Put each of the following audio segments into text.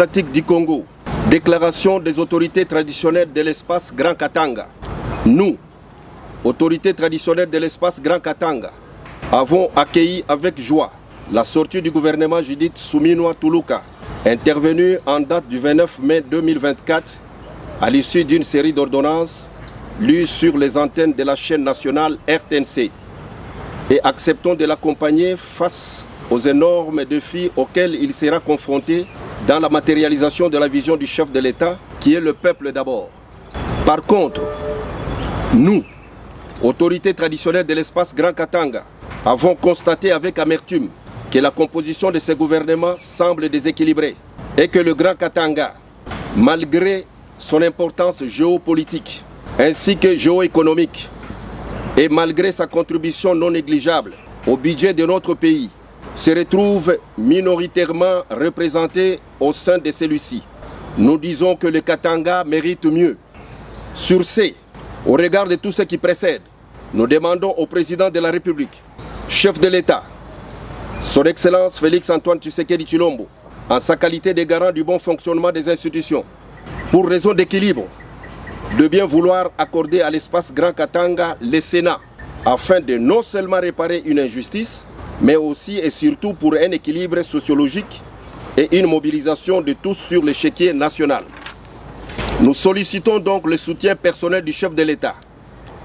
démocratique du Congo, déclaration des autorités traditionnelles de l'espace Grand Katanga. Nous, autorités traditionnelles de l'espace Grand Katanga, avons accueilli avec joie la sortie du gouvernement Judith Suminwa Tuluka, intervenu en date du 29 mai 2024 à l'issue d'une série d'ordonnances lues sur les antennes de la chaîne nationale RTNC, et acceptons de l'accompagner face aux énormes défis auxquels il sera confronté dans la matérialisation de la vision du chef de l'État, qui est le peuple d'abord. Par contre, nous, autorités traditionnelles de l'espace Grand Katanga, avons constaté avec amertume que la composition de ces gouvernements semble déséquilibrée et que le Grand Katanga, malgré son importance géopolitique ainsi que géoéconomique et malgré sa contribution non négligeable au budget de notre pays, se retrouve minoritairement représenté au sein de celui-ci. Nous disons que le Katanga mérite mieux. Sur ce, au regard de tout ce qui précède, nous demandons au président de la République, chef de l'État, son Excellence Félix-Antoine Tshisekedi Tshilombo, en sa qualité de garant du bon fonctionnement des institutions, pour raison d'équilibre, de bien vouloir accorder à l'espace Grand Katanga le Sénat, afin de non seulement réparer une injustice, mais aussi et surtout pour un équilibre sociologique et une mobilisation de tous sur l'échiquier national. Nous sollicitons donc le soutien personnel du chef de l'État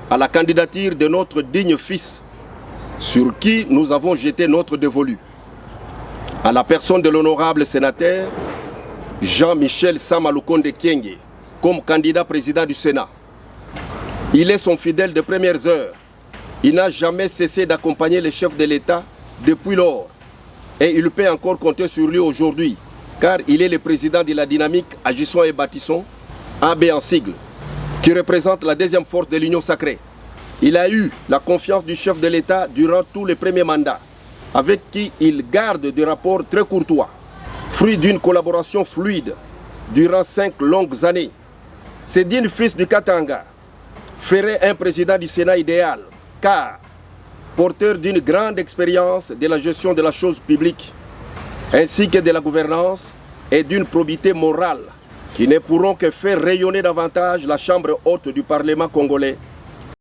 à la candidature de notre digne fils, sur qui nous avons jeté notre dévolu, à la personne de l'honorable sénateur Jean-Michel Samalukonde Kyenge, comme candidat président du Sénat. Il est son fidèle de premières heures. Il n'a jamais cessé d'accompagner le chef de l'État depuis lors. Et il peut encore compter sur lui aujourd'hui, car il est le président de la dynamique Agissons et Bâtissons, AB en sigle, qui représente la deuxième force de l'Union sacrée. Il a eu la confiance du chef de l'État durant tous les premiers mandats, avec qui il garde des rapports très courtois, fruit d'une collaboration fluide durant 5 longues années. Ce digne fils du Katanga ferait un président du Sénat idéal, car porteur d'une grande expérience de la gestion de la chose publique, ainsi que de la gouvernance et d'une probité morale qui ne pourront que faire rayonner davantage la chambre haute du Parlement congolais